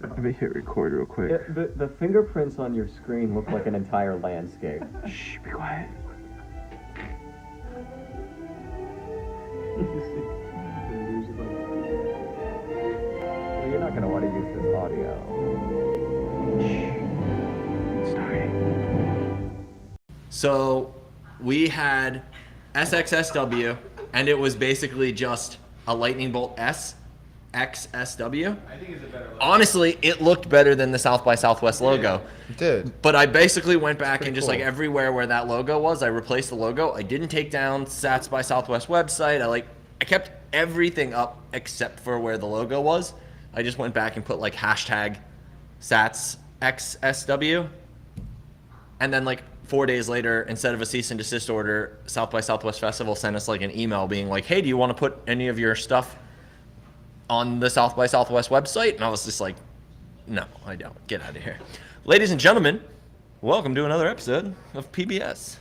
Let me hit record real quick. The fingerprints on your screen look like an entire landscape. Shh, be quiet. Well, you're not going to want to use this audio. Shh. Starting. So we had satsxsw, and it was basically just a lightning bolt satsxsw. I think it's a better logo. Honestly, it looked better than the South by Southwest logo. It did. But I basically went back and just cool. like everywhere where that logo was, I replaced the logo. I didn't take down Sats by Southwest website. I kept everything up except for where the logo was. I just went back and put like hashtag satsxsw. And then like 4 days later, instead of a cease and desist order, South by Southwest Festival sent us like an email being like, hey, do you want to put any of your stuff on the South by Southwest website? And I was just like, no, I don't. Get out of here. Ladies and gentlemen, welcome to another episode of PBS.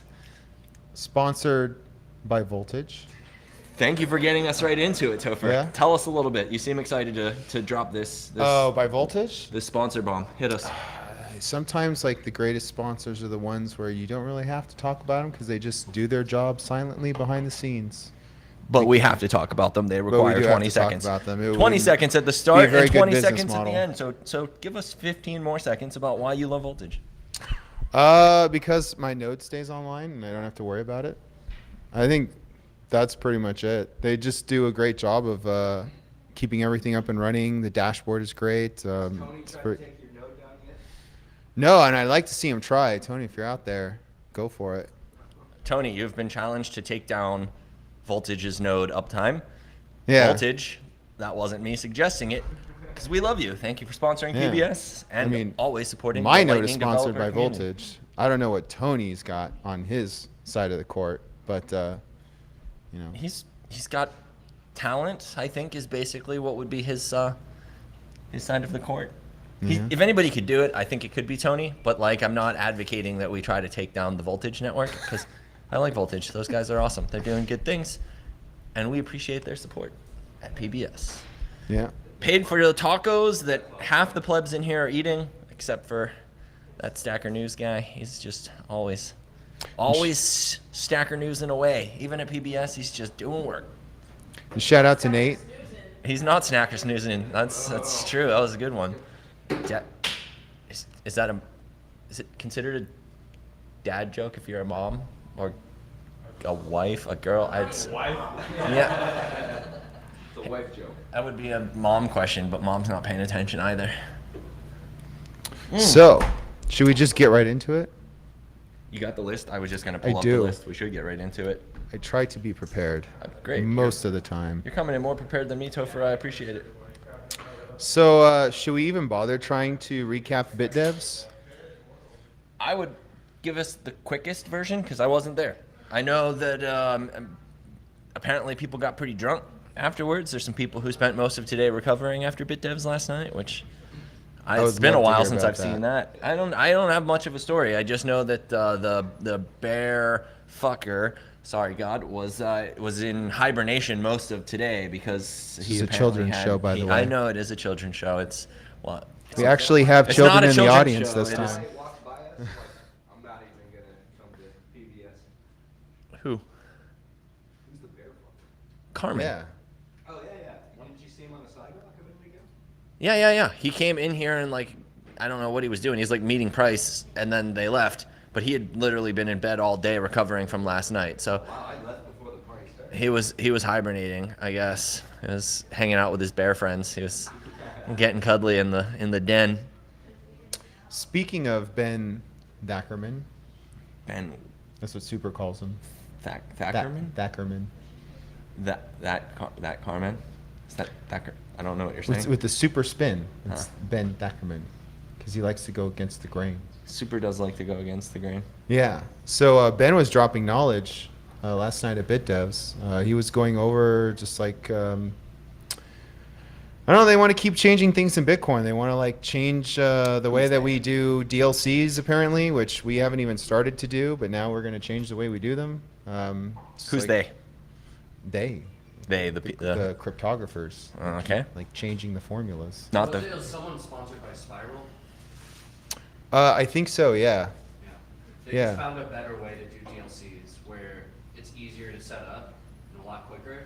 Sponsored by Voltage. Thank you for getting us right into it, Topher. Yeah. Tell us a little bit. You seem excited to drop this By Voltage? this sponsor bomb. Hit us. Sometimes like the greatest sponsors are the ones where you don't really have to talk about them because they just do their job silently behind the scenes. But we have to talk about them. They require do have 20 to talk seconds. about them. It 20 would seconds at the be a start very and good 20 business seconds model. at the end. So give us 15 more seconds about why you love Voltage. Because my node stays online and I don't have to worry about it. I think that's pretty much it. They just do a great job of keeping everything up and running. The dashboard is great. Tony tried to take your node down yet? No, and I'd like to see him try. Tony, if you're out there, go for it. Tony, you've been challenged to take down Voltage's node uptime. Yeah. Voltage, that wasn't me suggesting it, because we love you. Thank you for sponsoring Yeah. PBS and I mean, always supporting My the node is Lightning sponsored by developer community. Voltage. I don't know what Tony's got on his side of the court, but you know. He's got talent, I think, is basically what would be his side of the court. Yeah. If anybody could do it, I think it could be Tony. But like, I'm not advocating that we try to take down the Voltage network, because I like Voltage. Those guys are awesome. They're doing good things, and we appreciate their support at PBS. Yeah. Paid for the tacos that half the plebs in here are eating, except for that Stacker News guy. He's just always Stacker News in a way. Even at PBS, he's just doing work. And shout out to Nate. He's not Snacker snoozing. That's true. That was a good one. Yeah. Is it considered a dad joke if you're a mom or a wife, a girl? Wife? Yeah. It's a wife joke. That would be a mom question, but mom's not paying attention either. So, should we just get right into it? You got the list? I was just gonna pull up do. the list. We should get right into it. I try to be prepared. Great. Most of the time. You're coming in more prepared than me, Topher. I appreciate it. So, should we even bother trying to recap BitDevs? I would give us the quickest version because I wasn't there. I know that apparently people got pretty drunk afterwards. There's some people who spent most of today recovering after BitDevs last night, which would it's been a love to while hear since about I've seen that. I don't have much of a story. I just know that the bear fucker, sorry God, was in hibernation most of today because This he is a apparently children's had- show, by the way. I know it is a children's show. It's what? We actually have It's children not a in the children's audience show, this it is- time. Somebody walked by us, like, I'm not even gonna come to PBS. Who? Who's the bear fucker? Carmen. Yeah. Oh, yeah. Didn't you see him on the sidewalk a minute ago? Yeah. He came in here and like, I don't know what he was doing. He's like meeting Price, and then they left. But he had literally been in bed all day recovering from last night. So Wow, I left before the party started. he was hibernating, I guess. He was hanging out with his bear friends. He was getting cuddly in the den. Speaking of Ben Thackerman, Ben that's what Super calls him. Thackerman? Thackerman. That Carmen? Is that Thacker? I don't know what you're saying. With the super spin, it's Huh. Ben Thackerman, because he likes to go against the grain. Super does like to go against the grain. Yeah. So Ben was dropping knowledge last night at BitDevs. He was going over just like I don't know. They want to keep changing things in Bitcoin. They want to like change the way that we do DLCs apparently, which we haven't even started to do. But now we're going to change the way we do them. Who's they? They. The cryptographers. Okay. Like changing the formulas. Not Was the. it someone sponsored by Spiral? I think so. Yeah. Yeah. They Yeah. just found a better way to do DLCs where it's easier to set up and a lot quicker.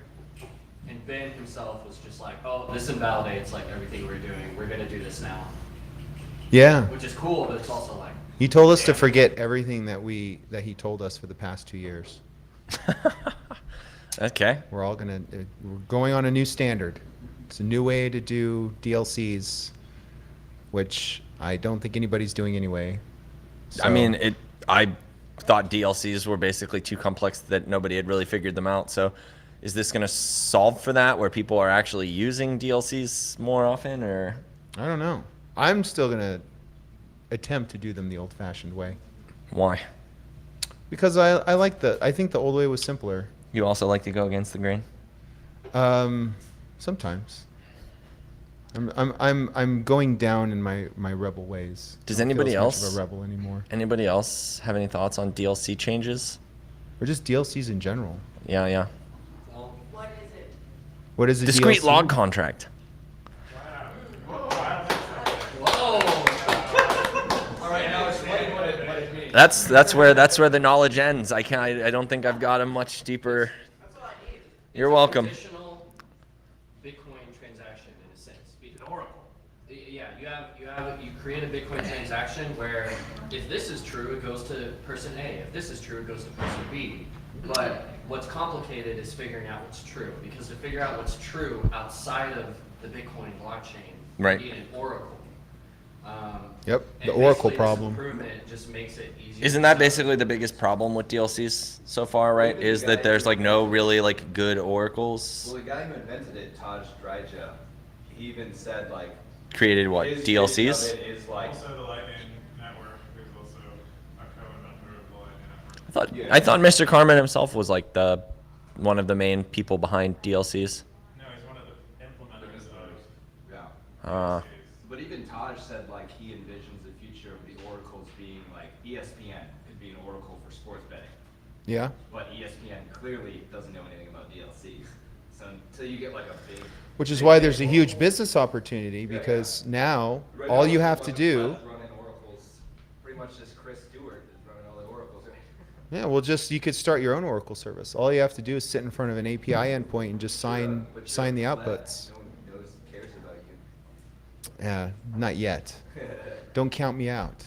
And Ben himself was just like, oh, this invalidates like everything we're doing. We're gonna do this now. Yeah. Which is cool, but it's also like, He told us to forget everything that he told us for the past 2 years. Okay. We're going on a new standard. It's a new way to do DLCs, which I don't think anybody's doing anyway. I mean, I thought DLCs were basically too complex that nobody had really figured them out. So, is this going to solve for that, where people are actually using DLCs more often, or? I don't know. I'm still gonna attempt to do them the old-fashioned way Why? because I think the old way was simpler. You also like to go against the grain? Sometimes. I'm going down in my rebel ways. Does I don't feel anybody as much else- of a rebel anymore? Anybody else have any thoughts on DLC changes? Or just DLCs in general? Yeah, yeah. well, What is a Discrete DLC? log contract. whoa! All right, now explain what it means. That's where the knowledge ends. I don't think I've got a much deeper. That's what I need. You're It's a welcome. Traditional Bitcoin transaction in a sense. An oracle. Yeah, you create a Bitcoin transaction where if this is true, it goes to person A. If this is true, it goes to person B. But what's complicated is figuring out what's true, because to figure out what's true outside of the Bitcoin blockchain, Right. you need an oracle. Yep, And the Oracle basically this problem. improvement just makes it easier. Isn't to that set up. basically the biggest problem with DLCs so far, right? Is that there's like no really like good oracles Well, the guy who invented it, Taj Dryja, he even said like created what his vision DLCs? of it is like Also, the Lightning Network is also a co-inventor of the Lightning Network. I thought Mr. Carmen himself was like one of the main people behind DLCs. No, he's one of the implementers of yeah. Uh, But even Taj said like he envisions the future of the oracles being like ESPN could be an oracle for sports betting, Yeah. but ESPN clearly doesn't know anything about DLCs. So until you get like a big, Which is big why there's a oracle- huge business opportunity because now Right all now, you the have one to that's do. left running oracles, pretty much just Chris Stewart is running all the oracles, right? Yeah, well, you could start your own Oracle service. All you have to do is sit in front of an API endpoint and just sign But the you're outputs. No one cares about you. Yeah, not yet. Don't count me out.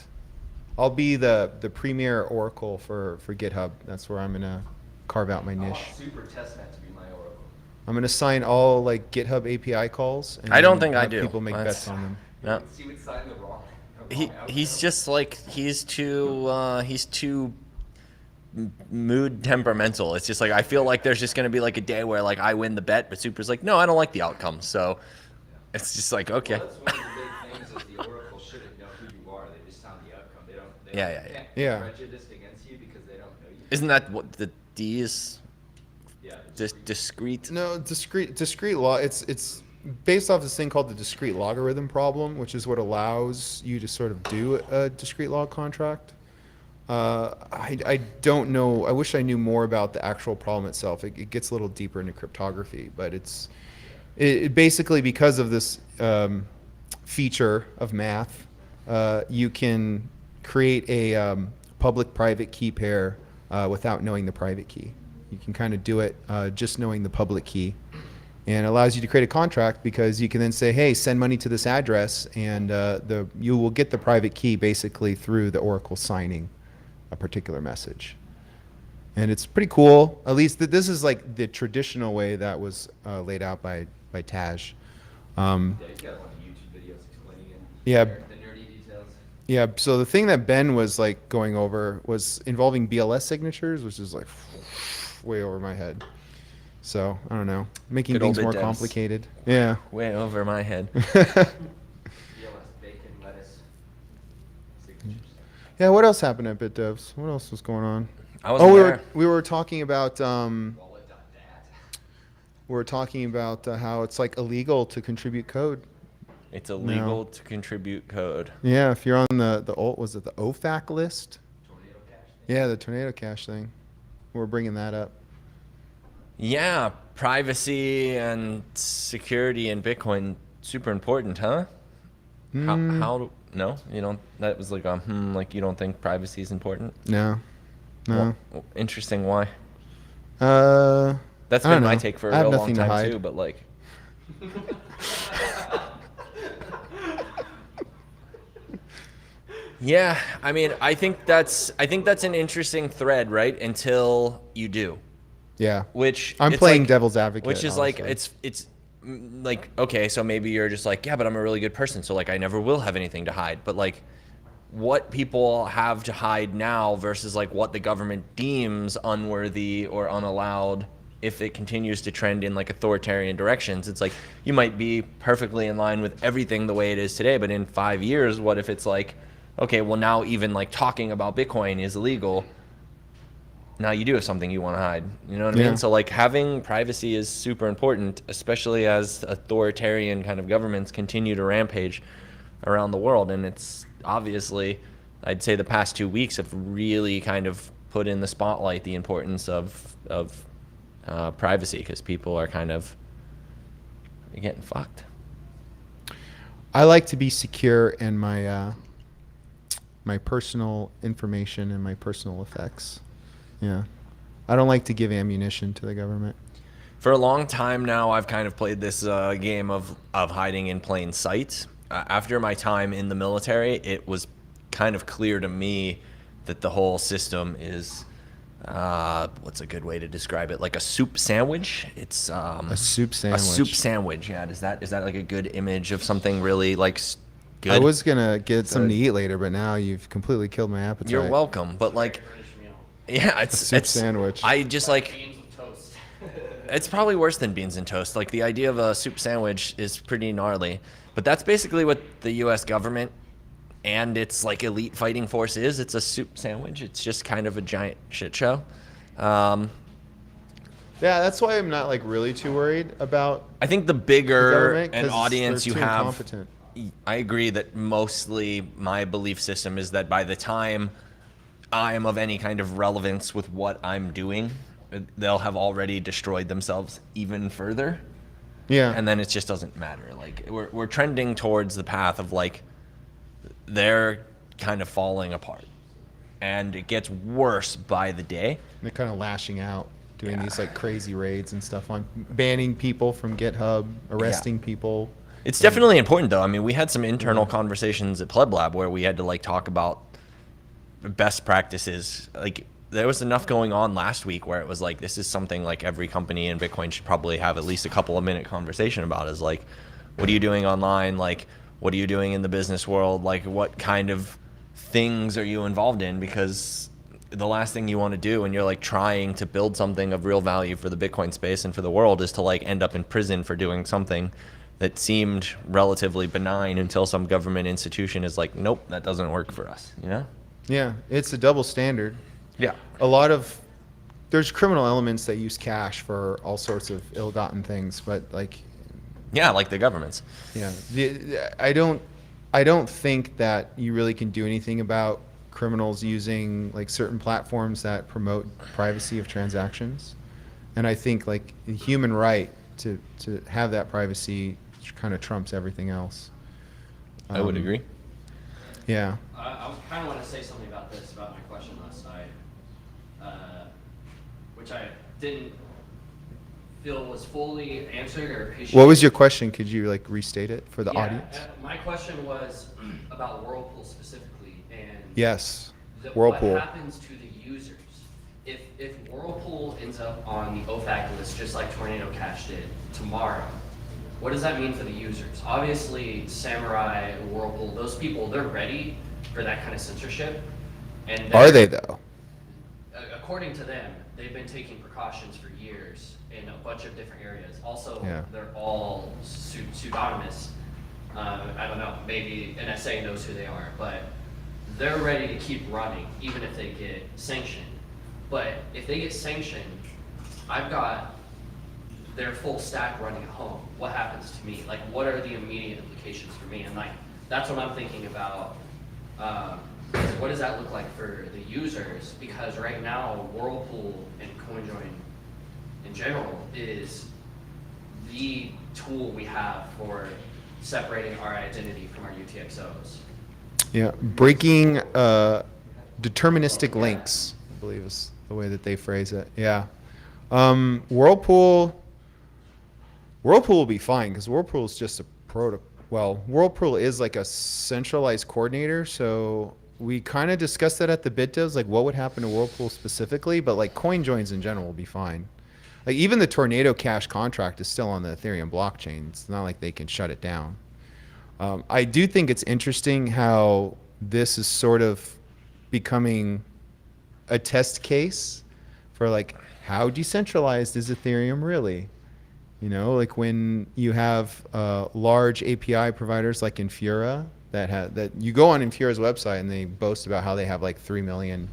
I'll be the premier Oracle for GitHub. That's where I'm gonna carve out my I want niche. Super Testnet to be my oracle. I'm gonna sign all like GitHub API calls. And I don't then think I have do. People make That's- bets on them. no. He would sign the wrong. He's just like he's too mood temperamental. It's just like I feel like there's just gonna be like a day where like I win the bet, but Super's like, no, I don't like the outcome. So it's just like okay. Well, that's one of the big things is the oracle shouldn't know who you are. They just sound the outcome. They Yeah, yeah, can't yeah. be prejudiced against you because they don't know you. Isn't that what the D is? Yeah. Just discrete. No, discrete law. It's based off this thing called the discrete logarithm problem, which is what allows you to sort of do a discrete log contract. I don't know. I wish I knew more about the actual problem itself. It gets a little deeper into cryptography, but it basically because of this feature of math, you can create a public-private key pair without knowing the private key. You can kind of do it just knowing the public key. And it allows you to create a contract because you can then say, hey, send money to this address, and you will get the private key basically through the Oracle signing a particular message. And it's pretty cool. At least this is like the traditional way that was laid out by Taj. Yeah, he's got a lot of YouTube videos explaining it. Yeah. The nerdy details. Yeah, so the thing that Ben was like going over was involving BLS signatures, which is like way over my head. So I don't know, making Good old things more BitDevs. complicated. Yeah. Way over my head. BLS, bacon, lettuce, signatures. Yeah. What else happened at BitDevs? What else was going on? I wasn't we there. were talking about Wallet.dat. how it's like illegal to contribute code. It's illegal to contribute code. Yeah, if you're on the was it the OFAC list? Tornado cash. Yeah, the Tornado Cash thing. We're bringing that up. Yeah, Privacy and security in Bitcoin super important, huh? No, you don't. That was like like you don't think privacy is important? No. No. Well, interesting. Why? That's I don't been my know. take for I a have real long nothing to time hide. too. But like, yeah, I mean, I think that's an interesting thread, right? Until you do, Yeah. which I'm it's playing like- devil's advocate. which is like honestly. it's like, okay, so maybe you're just like, yeah, but I'm a really good person, so like I never will have anything to hide. But like, what people have to hide now versus like what the government deems unworthy or unallowed, if it continues to trend in like authoritarian directions, it's like you might be perfectly in line with everything the way it is today, but in 5 years, what if it's like, okay, well now even like talking about Bitcoin is illegal. Now you do have something you want to hide. You know what I Yeah. mean? So like having privacy is super important, especially as authoritarian kind of governments continue to rampage around the world. And it's obviously, I'd say the past 2 weeks have really kind of put in the spotlight the importance of privacy, because people are kind of getting fucked. I like to be secure in my my personal information and my personal effects. Yeah. I don't like to give ammunition to the government. For a long time now, I've kind of played this game of hiding in plain sight. After my time in the military, it was kind of clear to me that the whole system is, what's a good way to describe it? Like a soup sandwich. It's A soup sandwich. A soup sandwich. Yeah. Is that like a good image of something really like good? I was gonna get something to eat later, but now you've completely killed my appetite. You're welcome. But like, British meal. yeah, it's soup it's sandwich. I just like. Beans with toast. It's probably worse than beans and toast. Like the idea of a soup sandwich is pretty gnarly. But that's basically what the U.S. government and its like elite fighting force is. It's a soup sandwich. It's just kind of a giant shit show. Yeah, that's why I'm not like really too worried about I think the the bigger government an 'cause audience they're you too have, incompetent. I agree that mostly my belief system is that by the time I am of any kind of relevance with what I'm doing, they'll have already destroyed themselves even further. Yeah. And then it just doesn't matter. Like we're trending towards the path of like they're kind of falling apart, and it gets worse by the day. They're kind of lashing out, doing Yeah. these like crazy raids and stuff on banning people from GitHub, arresting people. It's definitely important though. I mean, we had some internal conversations at PlebLab where we had to like talk about best practices. Like there was enough going on last week where it was like, this is something like every company in Bitcoin should probably have at least a couple of minute conversation about, is like, what are you doing online? Like, what are you doing in the business world? Like, what kind of things are you involved in? Because the last thing you want to do when you're like trying to build something of real value for the Bitcoin space and for the world is to like end up in prison for doing something that seemed relatively benign until some government institution is like, nope, that doesn't work for us, you know? Yeah, it's a double standard. Yeah. A lot of there's criminal elements that use cash for all sorts of ill-gotten things, but like, Yeah, like the governments. yeah, I don't think that you really can do anything about criminals using like certain platforms that promote privacy of transactions, and I think like the human right to have that privacy kind of trumps everything else. I would agree. Yeah. I kind of want to say something about this, about my question last night, which I didn't feel was fully answered or appreciated. What was your question? Could you like restate it for the Yeah, audience? my question was about Whirlpool specifically, and Yes. what Whirlpool. happens to the users if Whirlpool ends up on the OFAC list just like Tornado Cash did tomorrow? What does that mean for the users? Obviously, Samurai, Whirlpool, those people, they're ready for that kind of censorship. And Are they though? according to them, they've been taking precautions for years in a bunch of different areas. Also, Yeah. they're all pseudonymous. I don't know, maybe NSA knows who they are, but they're ready to keep running even if they get sanctioned. But if they get sanctioned, I've got their full stack running at home. What happens to me? Like, what are the immediate implications for me? And like, that's what I'm thinking about. What does that look like for the users? Because right now, Whirlpool and CoinJoin in general is the tool we have for separating our identity from our UTXOs. Yeah, breaking deterministic links, I believe is the way that they phrase it. Yeah. Whirlpool will be fine because Whirlpool is just a well, Whirlpool is like a centralized coordinator, so we kind of discussed that at the BitDevs, like what would happen to Whirlpool specifically, but like coin joins in general will be fine. Like even the Tornado Cash contract is still on the Ethereum blockchain. It's not like they can shut it down. I do think it's interesting how this is sort of becoming a test case for like how decentralized is Ethereum really? You know, like when you have large API providers like Infura that you go on Infura's website and they boast about how they have like 3 million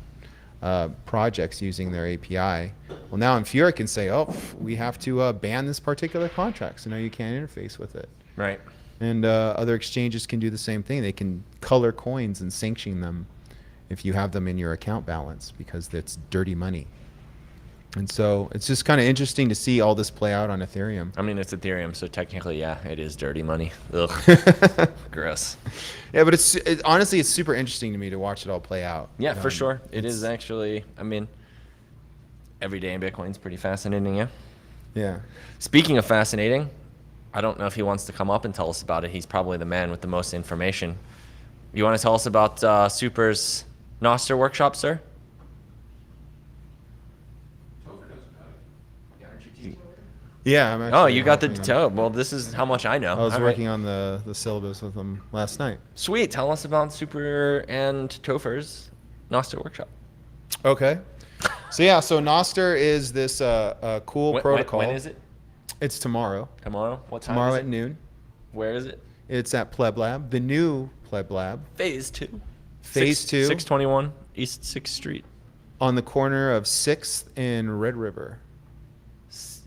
projects using their API. Well, now Infura can say, oh, we have to ban this particular contract, so now you can't interface with it. Right. And other exchanges can do the same thing. They can color coins and sanction them if you have them in your account balance because that's dirty money. And so it's just kind of interesting to see all this play out on Ethereum. I mean, it's Ethereum, so technically, yeah, it is dirty money. Ugh. Gross. Yeah, but honestly, it's super interesting to me to watch it all play out. Yeah, for sure. It is actually, I mean, every day in Bitcoin's pretty fascinating, yeah? Yeah. Speaking of fascinating, I don't know if he wants to come up and tell us about it. He's probably the man with the most information. You want to tell us about Super's nostr workshop, sir? Yeah. Oh, you got the well, this is how much I know. I was All working right. on the syllabus with them last night. Sweet. Tell us about Super and Topher's nostr workshop. Okay. So yeah, so nostr is this cool protocol. When is it? It's tomorrow. Tomorrow? What time Tomorrow is at it? noon. Where is it? It's at PlebLab, the new PlebLab. Phase 2. Phase 2. 621 East 6th Street. On the corner of 6th and Red River.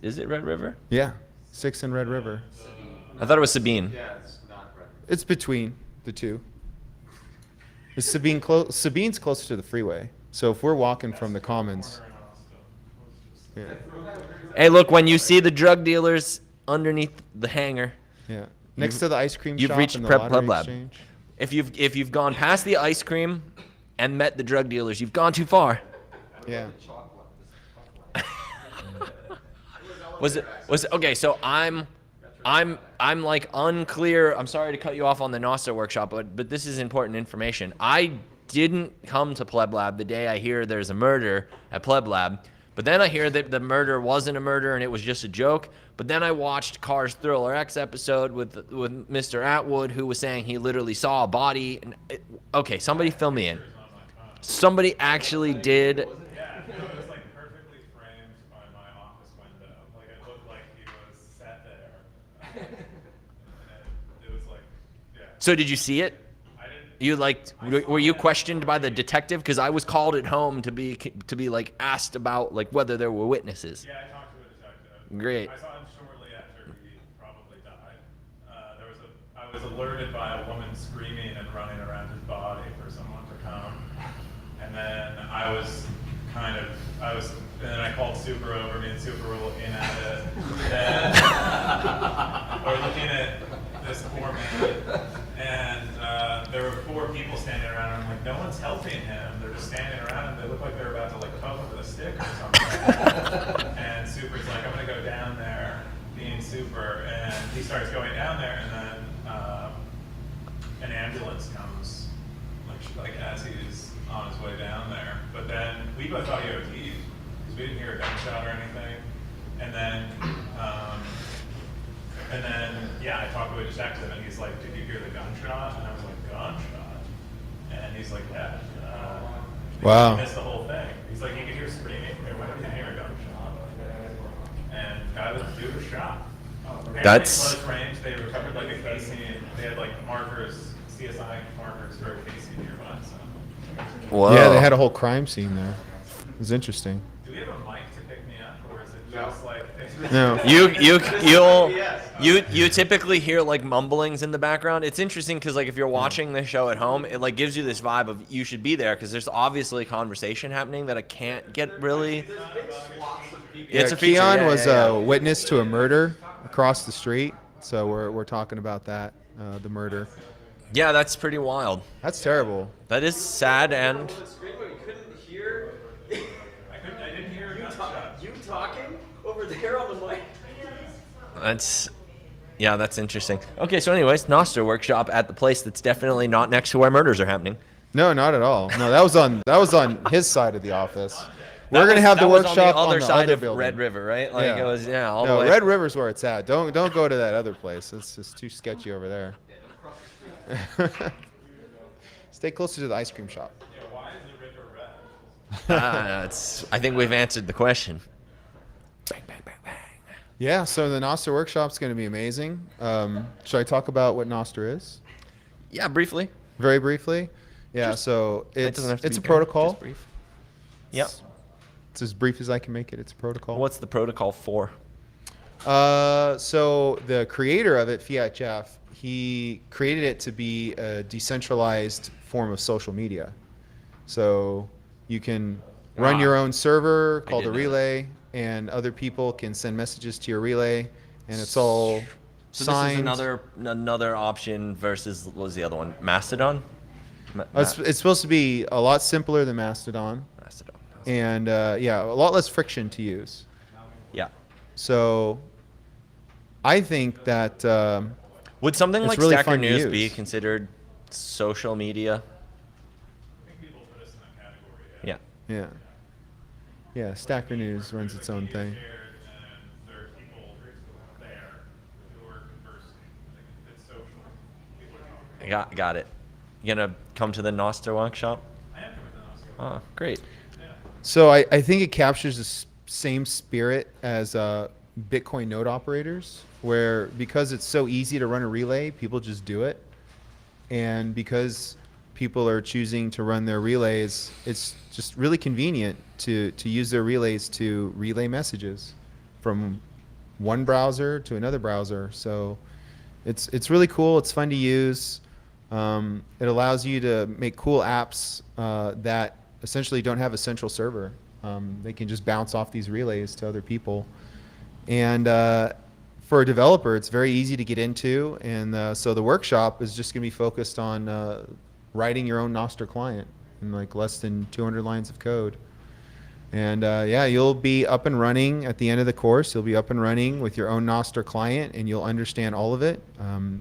Is it Red River? Yeah, 6th and Red River. I thought it was Sabine. Yeah, it's not right. It's between the two. Is Sabine's closer to the freeway. So if we're walking from the Commons. Yeah. Hey, look, when you see the drug dealers underneath the hangar, Yeah. Next to the ice cream you've shop reached and the PlebLab. lottery exchange. if you've gone past the ice cream and met the drug dealers, you've gone too far. Yeah. Was it okay? So I'm like unclear. I'm sorry to cut you off on the nostr workshop, but this is important information. I didn't come to PlebLab the day I hear there's a murder at PlebLab, but then I hear that the murder wasn't a murder and it was just a joke. But then I watched Cars Thriller X episode with Mr. Atwood, who was saying he literally saw a body. And okay, somebody fill me in. Somebody actually did. Yeah, no, it was like perfectly framed by my office window. Like it looked like he was sat there. And it was like, yeah. So did you see it? I didn't. You like were you questioned by the detective? Because I was called at home to be like asked about like whether there were witnesses. Yeah, I talked to a detective. Great. I saw him shortly after he probably died. I was alerted by a woman screaming and running around his body for someone to come. And then and then I called Super over. Me and Super were looking at it. And we're looking at this poor man. And there were 4 people standing around. And I'm like, no one's helping him. They're just standing around and they look like they're about to like poke him with a stick or something. And Super's like, I'm gonna go down there, being Super. And he starts going down there, and then an ambulance comes, like as he's on his way down there. But then we both thought he OD'd because we didn't hear a gunshot or anything. And then yeah, I talked to a detective, and he's like, "Did you hear the gunshot?" And I was like, "Gunshot?" And he's like, "Yeah." Wow. He missed the whole thing. He's like, "You could hear screaming. Why didn't you hear a gunshot?" And guy was due to shot. That's- Close range. They recovered like a casing. They had like markers, CSI markers for a casing nearby. So. Whoa. Yeah, they had a whole crime scene there. It was interesting. Do we have a mic to pick me up, or is it just like? No. You typically hear like mumblings in the background. It's interesting because like if you're watching the show at home, it like gives you this vibe of you should be there because there's obviously a conversation happening that I can't get really. There's big swaths of It's a feature. Keon yeah, was yeah, a witness to a murder across the street, so we're talking about that, the murder. Yeah, that's pretty wild. That's terrible. That is sad and I didn't hear gunshots. You talking over there on the mic? that's interesting. Okay, so anyways, Nostr workshop at the place that's definitely not next to where murders are happening. No, not at all. No, that was on his side of the office. We're gonna have the workshop on the other side other of building. Red River, right? Like Yeah. it was, all No, the way. Red River's where it's at. Don't go to that other place. It's just too sketchy over there. Stay closer to the ice cream shop. Yeah, why is the river red? I think we've answered the question. Bang, bang, bang, bang. Yeah, so the Nostr workshop's going to be amazing. Should I talk about what Nostr is? Yeah, briefly. Very briefly. Yeah, so It it's doesn't have to it's be a very- protocol. just brief. Yep. It's as brief as I can make it. It's a protocol. What's the protocol for? So the creator of it, Fiat Jeff, he created it to be a decentralized form of social media. So you can run your own server called a didn't know that. relay, and other people can send messages to your relay, and it's all So signed. this is another option versus, what was the other one? Mastodon? It's supposed to be a lot simpler than Mastodon, Mastodon. and yeah, a lot less friction to use. Yeah. So I think that Would something It's like really Stacker fun to News be use. considered social media? I think people put us in that category. Yeah. yeah, Stacker News runs its own thing. Shared, and there are people there who are conversing. Like, it's social. People are talking. Got it. You gonna come to the Nostr workshop? I am coming to Nostr. Oh, great. So I think it captures the same spirit as Bitcoin node operators, where because it's so easy to run a relay, people just do it. And because people are choosing to run their relays, it's just really convenient to use their relays to relay messages from one browser to another browser. So it's really cool. It's fun to use. It allows you to make cool apps that essentially don't have a central server. They can just bounce off these relays to other people. And for a developer, it's very easy to get into. And so the workshop is just going to be focused on writing your own Nostr client in like less than 200 lines of code. And yeah, you'll be up and running at the end of the course. You'll be up and running with your own Nostr client, and you'll understand all of it.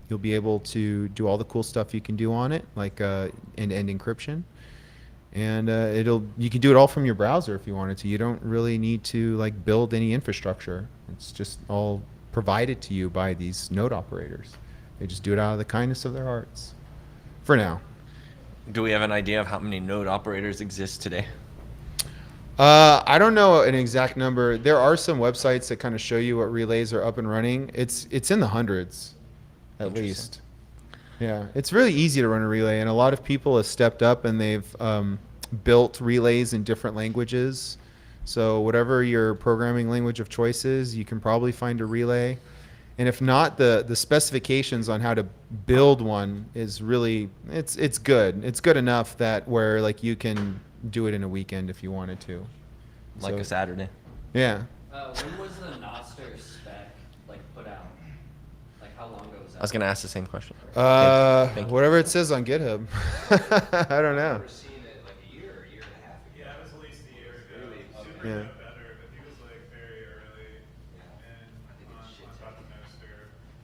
You'll be able to do all the cool stuff you can do on it, like end-to-end encryption. And you can do it all from your browser if you wanted to. You don't really need to like build any infrastructure. It's just all provided to you by these node operators. They just do it out of the kindness of their hearts. For now. Do we have an idea of how many node operators exist today? I don't know an exact number. There are some websites that kind of show you what relays are up and running. It's in the hundreds, at least. Yeah, it's really easy to run a relay, and a lot of people have stepped up and they've built relays in different languages. So whatever your programming language of choice is, you can probably find a relay. And if not, the specifications on how to build one is really it's good. It's good enough that where like you can do it in a weekend if you wanted to. Like So- a Saturday. Yeah. When was the Nostr spec like put out? Like how long ago was that? I was gonna ask the same question. Thank you. Whatever it says on GitHub. I don't know. I've seen it like a year and a half ago. Yeah, it was at least a year ago. Super Yeah. got better, but he was like very early and on top of Nostr.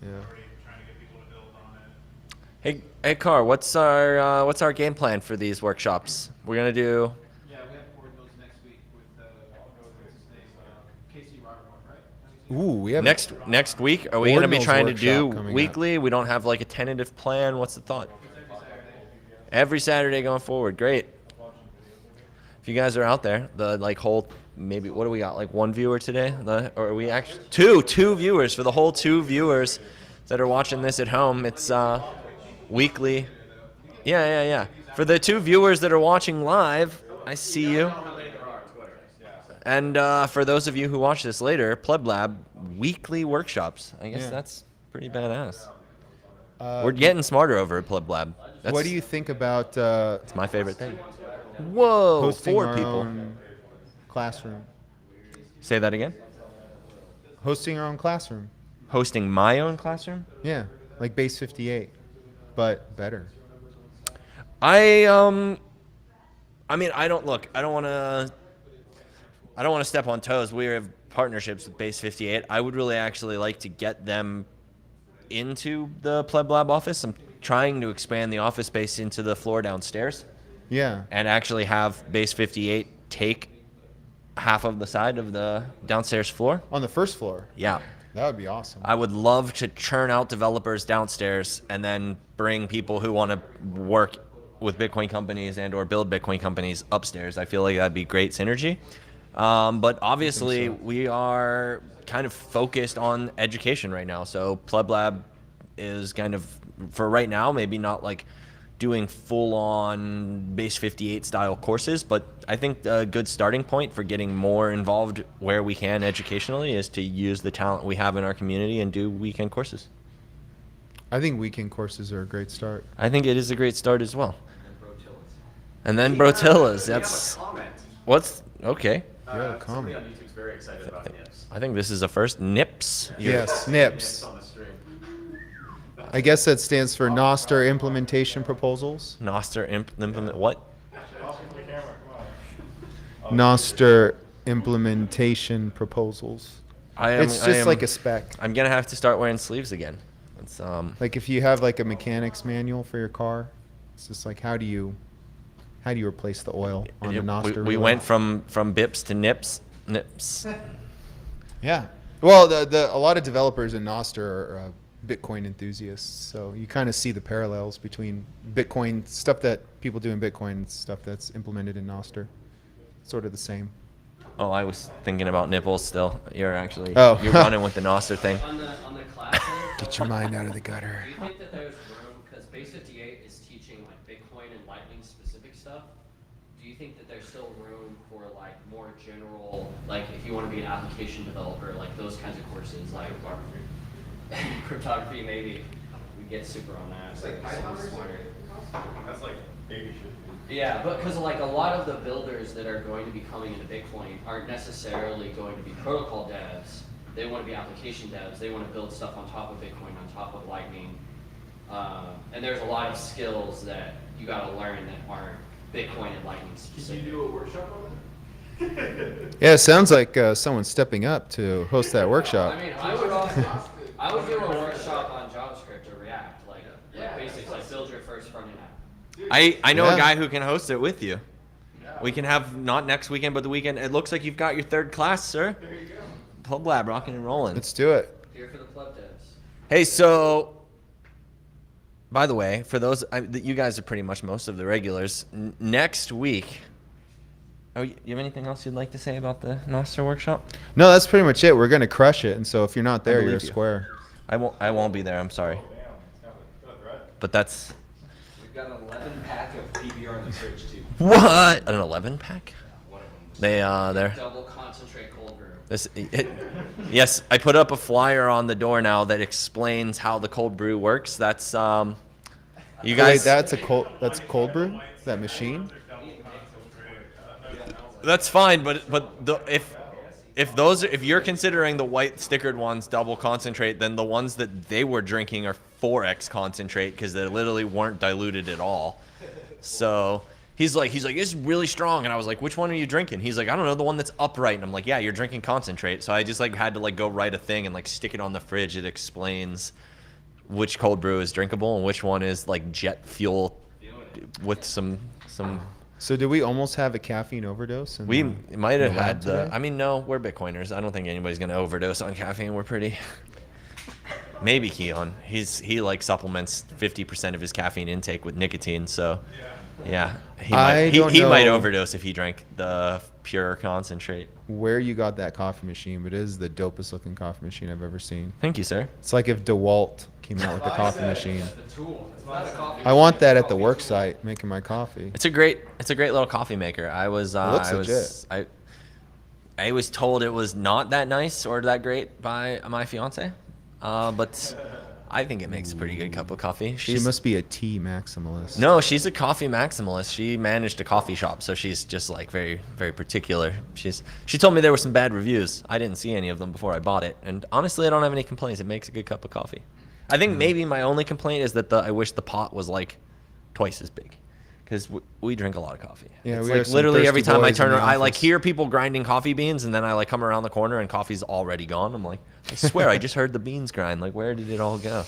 Yeah. Already trying to get people to build on it. Hey, Car, what's our game plan for these workshops? We're gonna do. Yeah, we have ordinals next week with what's his name, Casey Rottermore, right? Ooh, we have Next week, are we going to be Ordinals trying to do workshop coming up. weekly? We don't have like a tentative plan. What's the thought? Every Saturday going forward. Great. If you guys are out there, the like whole maybe what do we got? Like one viewer today, or are we actually two viewers for the whole 2 viewers that are watching this at home? It's weekly. Yeah. For the 2 viewers that are watching live, I see you. And for those of you who watch this later, PlebLab weekly workshops. I guess Yeah. that's pretty badass. We're getting smarter over at PlebLab. That's, What do you think about It's my favorite thing. Whoa, hosting 4 our people. own classroom? Say that again. Hosting our own classroom. Hosting my own classroom. Yeah, like Base 58, but better. I mean, I don't want to step on toes. We have partnerships with Base 58. I would really actually like to get them into the PlebLab office. I'm trying to expand the office space into the floor downstairs Yeah. and actually have Base 58 take half of the side of the downstairs floor. On the first floor. Yeah. That would be awesome. I would love to churn out developers downstairs and then bring people who want to work with Bitcoin companies and or build Bitcoin companies upstairs. I feel like that'd be great synergy. But obviously we are kind of focused on education right now. So PlebLab is kind of, for right now, maybe not like doing full-on Base 58 style courses, but I think a good starting point for getting more involved where we can educationally is to use the talent we have in our community and do weekend courses. I think weekend courses are a great start. I think it is a great start as well. And then And then Brotillas, that's comment. what's okay. You have a Somebody comment. on YouTube's very excited about nips. I think this is a first. Nips. Yes, Nips NIPS. on the stream. I guess that stands for nostr implementation proposals. Nostr implement what? Nostr implementation proposals. It's just like a spec. I'm gonna have to start wearing sleeves again. It's Like if you have like a mechanic's manual for your car, it's just like how do you replace the oil on the nostr we relay? went from bips to nips. Yeah. Well, a lot of developers in Nostr are Bitcoin enthusiasts, so you kind of see the parallels between Bitcoin stuff that people do in Bitcoin and stuff that's implemented in Nostr. Sort of the same. Oh, I was thinking about nipples still. You're actually Oh. you're running with the Nostr thing. On the class end, Get your mind out of the gutter. do you think that there's room, because Base 58 is teaching like Bitcoin and Lightning specific stuff, do you think that there's still room for like more general, like if you want to be an application developer, like those kinds of courses, like cryptography maybe, we get super on that. It's like so Python or smarter. That's like baby shit. Yeah, but because like a lot of the builders that are going to be coming into Bitcoin aren't necessarily going to be protocol devs. They want to be application devs. They want to build stuff on top of Bitcoin, on top of Lightning. And there's a lot of skills that you got to learn that aren't Bitcoin and Lightning Can specific. you do a workshop on that? Yeah, it sounds like someone's stepping up to host that workshop. I mean, I would also, I would do a workshop on JavaScript or React, like basics, like build your first front-end app. I know Yeah. a guy who can host it with you. We can have not next weekend, but the weekend. It looks like you've got your third class, sir. There you go. PlebLab rocking and rolling. Let's do it. Here for the pleb devs. Hey, so by the way, for those you guys are pretty much most of the regulars. Next week. Oh, you have anything else you'd like to say about the Nostr workshop? No, that's pretty much it. We're gonna crush it, and so if you're not there, you're a believe you. square. I won't be there. I'm sorry, Damn, it's got a threat. but that's We've got an 11 pack of PBR in the fridge too. what an 11 pack. One of them. They're Double concentrate cold brew. yes. I put up a flyer on the door now that explains how the cold brew works. That's you Wait, guys. that's cold brew? That machine? That's fine, but if you're considering the white stickered ones double concentrate, then the ones that they were drinking are 4x concentrate because they literally weren't diluted at all. So he's like, this is really strong, and I was like, which one are you drinking? He's like, I don't know, the one that's upright, and I'm like, yeah, you're drinking concentrate. So I just like had to like go write a thing and like stick it on the fridge. It explains which cold brew is drinkable and which one is like jet fuel with some. So did we almost have a caffeine overdose? We might have the lab had the. today? I mean, no, we're Bitcoiners. I don't think anybody's gonna overdose on caffeine. We're pretty. Maybe Keon. He like supplements 50% of his caffeine intake with nicotine. So, yeah, he might know overdose if he drank the pure concentrate. where you got that coffee machine, but it is the dopest looking coffee machine I've ever seen. Thank you, sir. It's like if DeWalt came out with a coffee machine. The tool. It's not a coffee. I want that at the work site, making my coffee. It's a great little coffee maker. I was looks I was told it was not that nice or that great by my fiance, but I think it makes a pretty good cup of coffee. She must be a tea maximalist. No, she's a coffee maximalist. She managed a coffee shop, so she's just like very, very particular. She told me there were some bad reviews. I didn't see any of them before I bought it, and honestly, I don't have any complaints. It makes a good cup of coffee. I think maybe my only complaint is that I wish the pot was like twice as big, because we drink a lot of coffee. Yeah, it's we like have some literally every thirsty time I boys turn in the around, I like office. hear people grinding coffee beans, and then I like come around the corner and coffee's already gone. I'm like, I swear, I just heard the beans grind. Like, where did it all go?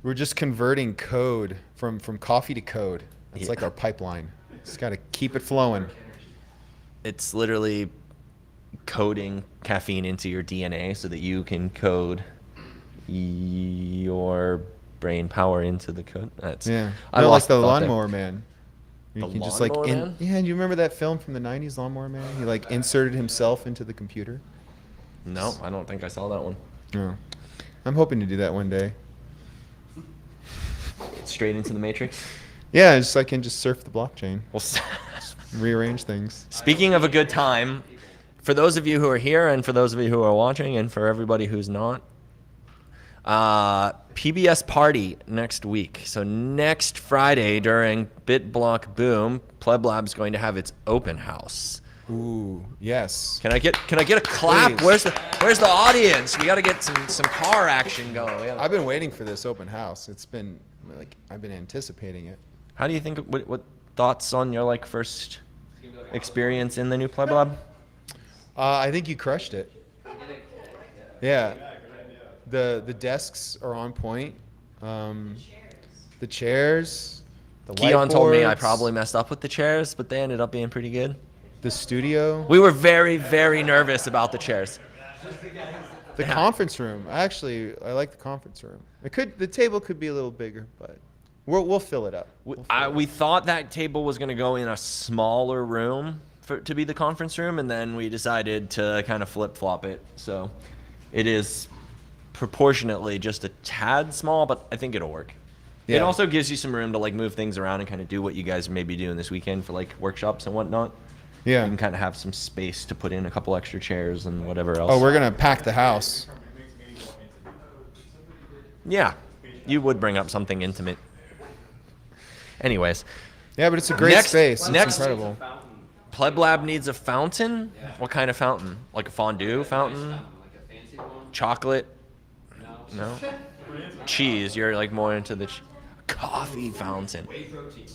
We're just converting code from coffee to code. It's Yeah. like our pipeline. Just got to keep it flowing. It's literally coding caffeine into your DNA so that you can code your brain power into the code. Yeah. I No, like lost the the thought there. Lawnmower Man. You The can just Lawnmower like Man? yeah. Do you remember that film from the '90s, Lawnmower Man? He like inserted himself into the computer. No, I don't think I saw that one. No. I'm hoping to do that one day. Straight into the Matrix. Yeah, just I can just surf the blockchain, Well, rearrange things. speaking of a good time, for those of you who are here and for those of you who are watching and for everybody who's not, PBS party next week. So next Friday during BitBlock Boom, PlebLab's going to have its open house. Ooh, yes. Can I get a clap? Please. Where's the audience? We got to get some car action going. We gotta- I've been waiting for this open house. It's been like I've been anticipating it. How do you think? What thoughts on your like first experience in the new PlebLab? I think you crushed it. Yeah. The desks are on point. The chairs. The Keon told me I whiteboards, probably messed up with the chairs, but they ended up being pretty good. The studio. We were very, very nervous about the chairs. The conference room. Actually, I like the conference room. The table could be a little bigger, but we'll fill it up. We thought that table was going to go in a smaller room to be the conference room, and then we decided to kind of flip-flop it. So it is proportionately just a tad small, but I think it'll work. It Yeah. also gives you some room to like move things around and kind of do what you guys may be doing this weekend for like workshops and whatnot. Yeah. You can kind of have some space to put in a couple extra chairs and whatever else. Oh, we're gonna pack the house. Yeah, you would bring up something intimate. Anyways, Yeah, but it's a great Next- space. It's next- incredible. PlebLab needs a fountain. What kind of fountain? Like a fondue fountain? Like a fancy one? Chocolate? No. No. Cheese. You're like more into the coffee fountain. Whey protein.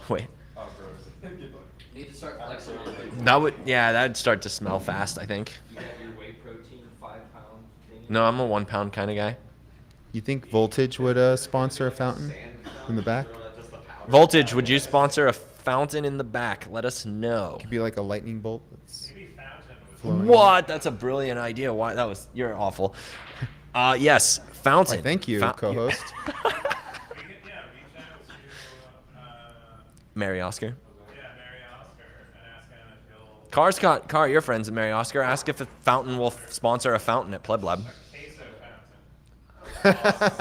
Wait. You need to start flexing on it. That'd start to smell fast, I think. You got your whey protein 5-pound thing? No, I'm a 1 pound kind of guy. You think Voltage would sponsor a fountain in the back? Voltage, would you sponsor a fountain in the back? Let us know. Could be like a lightning bolt. That's Maybe fountain was flowing. What? That's a brilliant idea. Why? You're awful. Yes, fountain. Why, thank you, co-host. we could, yeah, reach out to Mary Oscar. Mary Oscar and ask him if he'll Car, your friends at Mary Oscar. Ask if a fountain will sponsor a fountain at PlebLab. queso fountain.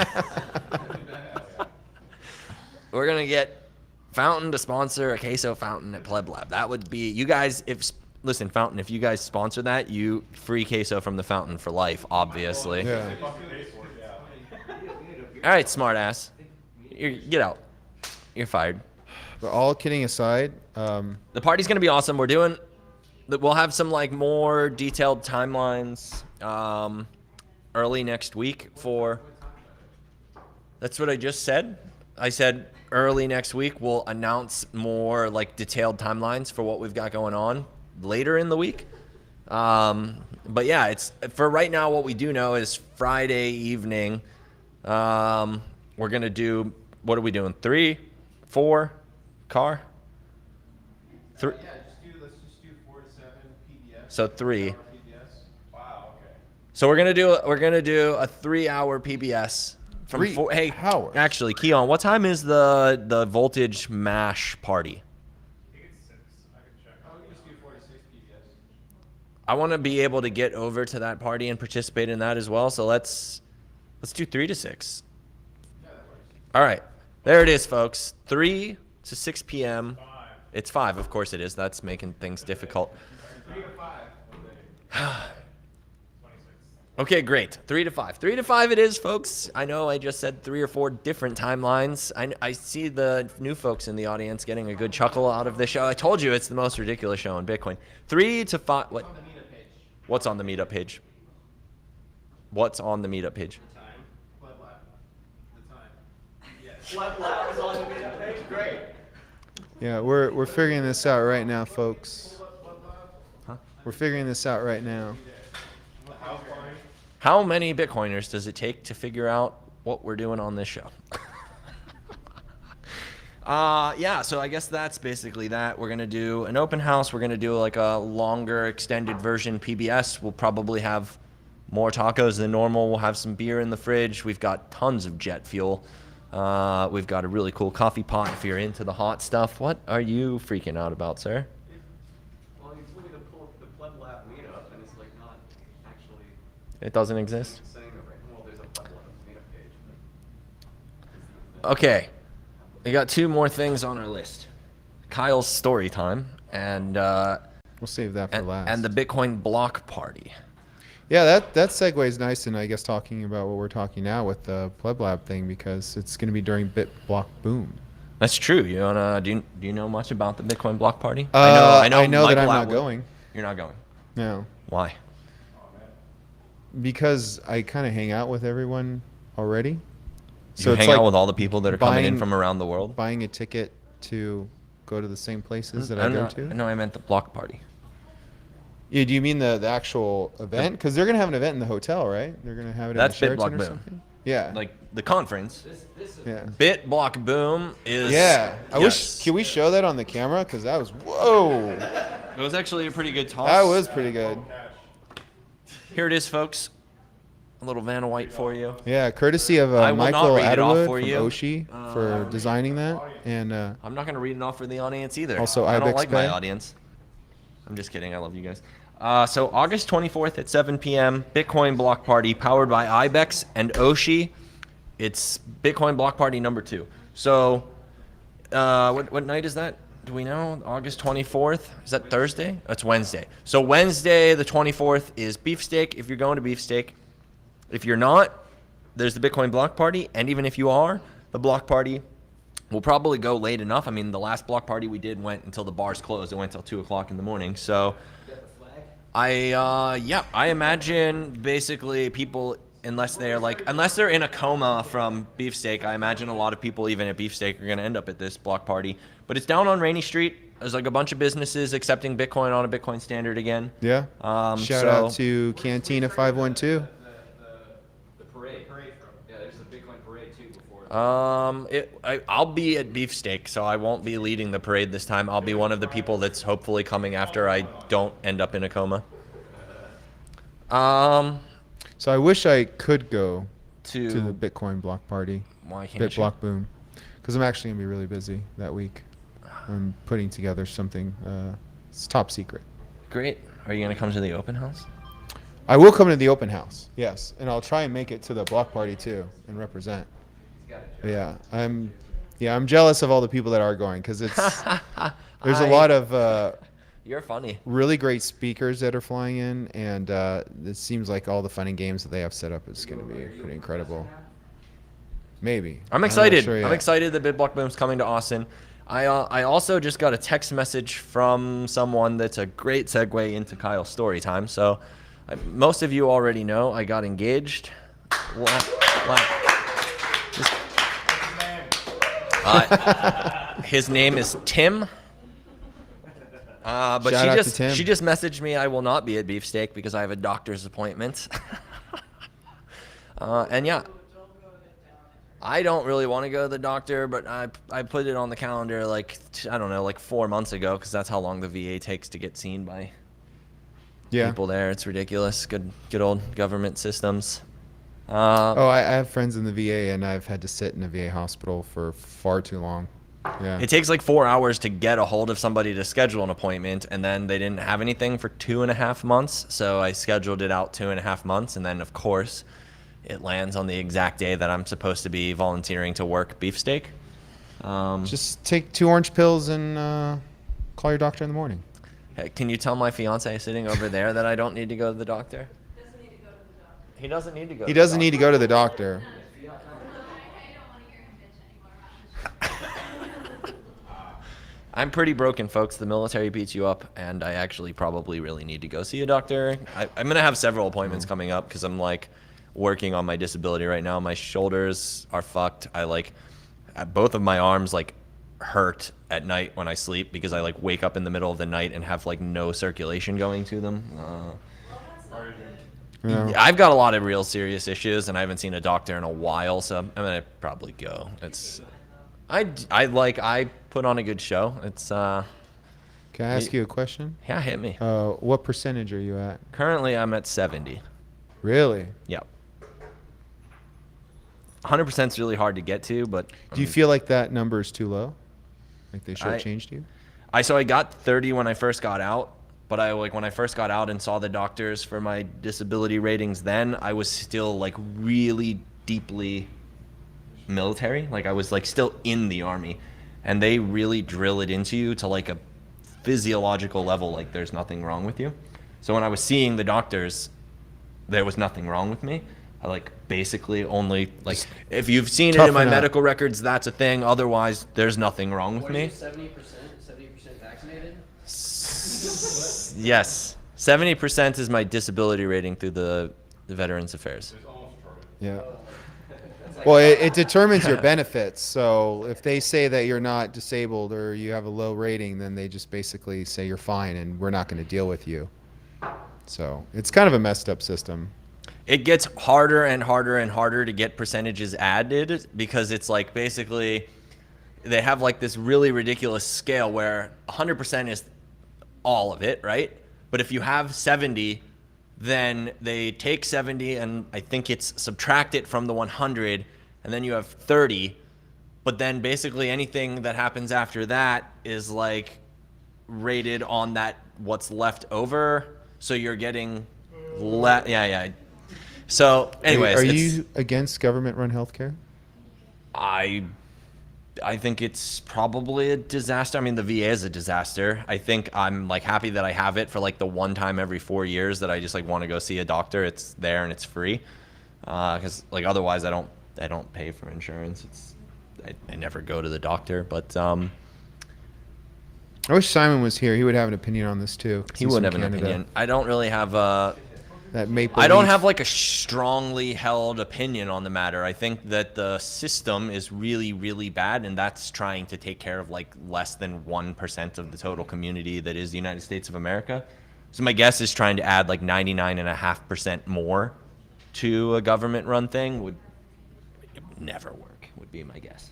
We're gonna get fountain to sponsor a queso fountain at PlebLab. That would be you guys. Listen, fountain. If you guys sponsor that, you free queso from the fountain for life. Obviously. Yeah. All right, smartass. Get out. You're fired. But all kidding aside, The party's gonna be awesome. We'll have some like more detailed timelines early next week for. That's what I just said. I said early next week we'll announce more like detailed timelines for what we've got going on later in the week. But yeah, it's for right now. What we do know is Friday evening. We're gonna do. What are we doing? 3, 4, car. 3. Yeah, let's just do 4 to 7 PBS. So 3. PBS. Wow, okay. So we're gonna do a 3-hour PBS from 3 4. Hey, hours? actually, Keon, what time is the Voltage Mash party? I think it's 6. I can check. Oh, we can just do 4 to 6 PBS. I want to be able to get over to that party and participate in that as well. So let's do 3 to 6. Yeah, that works. All right, there it is, folks. 3 to 6 p.m. 5. It's 5, of course it is. That's making things difficult. 3 to 5. 26. Okay, great. 3 to 5. 3 to 5 it is, folks. I know I just said 3 or 4 different timelines. I see the new folks in the audience getting a good chuckle out of this show. I told you it's the most ridiculous show on Bitcoin. 3 to 5. What? On the meetup page. What's on the meetup page? What's on the meetup page? The time. PlebLab. The time. Yes. PlebLab is on the meetup page. Great. Yeah, we're figuring this out right now, folks. We're figuring this out right now. How many Bitcoiners does it take to figure out what we're doing on this show? Yeah, so I guess that's basically that. We're going to do an open house. We're going to do like a longer extended version PBS. We'll probably have more tacos than normal. We'll have some beer in the fridge. We've got tons of jet fuel. We've got a really cool coffee pot if you're into the hot stuff. What are you freaking out about, sir? Well, you told me to pull up the PlebLab meetup, and it's like not actually It doesn't exist? saying it right. Well, there's a PlebLab meetup page. Okay. We got 2 more things on our list. Kyle's story time and We'll save that for last. and the Bitcoin block party. Yeah, that segues nice, and I guess talking about what we're talking now with the PlebLab thing, because it's going to be during BitBlock Boom. That's true. You wanna do you know much about the Bitcoin block party? I know that Michael I'm not Atwood- going. You're not going. No, Why? because I kind of hang out with everyone already. So you it's hang like out with all the people that are coming in buying- from around the world? buying a ticket to go to the same places that I go to. No, I meant the block party. Yeah, do you mean the actual event? Because they're gonna have an event in the hotel, right? They're gonna have it That's in the BitBlock Sheraton or Boom. something. Yeah. Like the conference. Yeah. BitBlock Boom is Yeah. I wish. yes. Can we show that on the camera? Because that was whoa. It was actually a pretty good talk. That was pretty good. Here it is, folks. A little Vanna White for you. Yeah, courtesy of I will not Michael read it off Atwood for from you. Oshi for designing that, and I'm not going to read it off for the audience either. Also, I don't Ibex like my Pay. audience. I'm just kidding. I love you guys. So August 24th at 7 p.m. Bitcoin Block Party powered by Ibex and Oshi. It's Bitcoin Block Party number 2. So what night is that? Do we know? August 24th? Is that Thursday? That's Wednesday. So Wednesday the 24th is Beefsteak if you're going to Beefsteak. If you're not, there's the Bitcoin Block Party. And even if you are, the Block Party will probably go late enough. I mean, the last Block Party we did went until the bars closed. It went till 2 o'clock in the morning. So I imagine basically people, unless they're in a coma from Beefsteak, I imagine a lot of people even at Beefsteak are going to end up at this Block Party. But it's down on Rainy Street. There's like a bunch of businesses accepting Bitcoin on a Bitcoin standard again. yeah. Shout out to Cantina 512. The parade. Yeah, there's a Bitcoin parade too before. I'll be at Beefsteak, so I won't be leading the parade this time. I'll be one of the people that's hopefully coming after I don't end up in a coma. So I wish I could go To to the Bitcoin Block Party, why can't you? BitBlock Boom, because I'm actually gonna be really busy that week. I'm putting together something. It's top secret. Great. Are you gonna come to the open house? I will come to the open house, yes, and I'll try and make it to the block party too and represent. But yeah, I'm jealous of all the people that are going, because it's there's a lot of You're funny. really great speakers that are flying in, and it seems like all the fun and games that they have set up is going to be pretty incredible. Maybe. I'm not excited. sure I'm yet. excited that BitBlock Boom's coming to Austin. I also just got a text message from someone that's a great segue into Kyle's story time. So most of you already know I got engaged. His name is Tim. But Shout out to Tim. she just messaged me I will not be at Beefsteak because I have a doctor's appointment. And yeah, I don't really want to go to the doctor, but I put it on the calendar like, I don't know, like 4 months ago, because that's how long the VA takes to get seen by people there. It's ridiculous. Good old government systems. I have friends in the VA, and I've had to sit in a VA hospital for far too long. Yeah. It takes like 4 hours to get a hold of somebody to schedule an appointment, and then they didn't have anything for 2.5 months, so I scheduled it out 2.5 months, and then of course it lands on the exact day that I'm supposed to be volunteering to work Beefsteak. Just take 2 orange pills and call your doctor in the morning. Hey, can you tell my fiance sitting over there that I don't need to go to the doctor? He doesn't need to go. He doesn't need to go to the doctor. I'm pretty broken, folks. The military beats you up, and I actually probably really need to go see a doctor. I'm going to have several appointments coming up because I'm, like, working on my disability right now. My shoulders are fucked. Both of my arms, like, hurt at night when I sleep because I, like, wake up in the middle of the night and have, like, no circulation going to them. No. I've got a lot of real serious issues, and I haven't seen a doctor in a while, so I'm going to probably go. I put on a good show. It's Can I ask you a question? yeah, hit me. What percentage are you at? Currently, I'm at 70. Really? Yep. 100% is really hard to get to, but Do you feel like that number is too low? Like they shortchanged you? So I got 30 when I first got out, but when I first got out and saw the doctors for my disability ratings, then I was still like really deeply military. Like I was like still in the army, and they really drill it into you to like a physiological level. Like there's nothing wrong with you. So when I was seeing the doctors, there was nothing wrong with me. I like basically only like if you've seen it in my medical records, that's a thing. Otherwise, there's nothing wrong with What me. are you, 70% vaccinated? Yes, 70% is my disability rating through the Veterans Affairs. Yeah. Well, it determines your benefits. So if they say that you're not disabled or you have a low rating, then they just basically say you're fine and we're not going to deal with you. So it's kind of a messed up system. It gets harder and harder and harder to get percentages added because it's like basically they have like this really ridiculous scale where 100% is all of it, right? But if you have 70, then they take 70 and I think it's subtract it from the 100 and then you have 30. But then basically anything that happens after that is like rated on that what's left over. So you're getting yeah. So anyways, are you against government-run healthcare? I think it's probably a disaster. I mean, the VA is a disaster. I think I'm like happy that I have it for like the one time every 4 years that I just like want to go see a doctor. It's there and it's free. Because like otherwise I don't pay for insurance. I never go to the doctor. But I wish Simon was here. He would have an opinion on this too. he would have an opinion. I don't really have a. That Maple I don't Leaf- have like a strongly held opinion on the matter. I think that the system is really, really bad, and that's trying to take care of like less than 1% of the total community that is the United States of America. So my guess is trying to add like 99.5% more to a government-run thing would never work, would be my guess.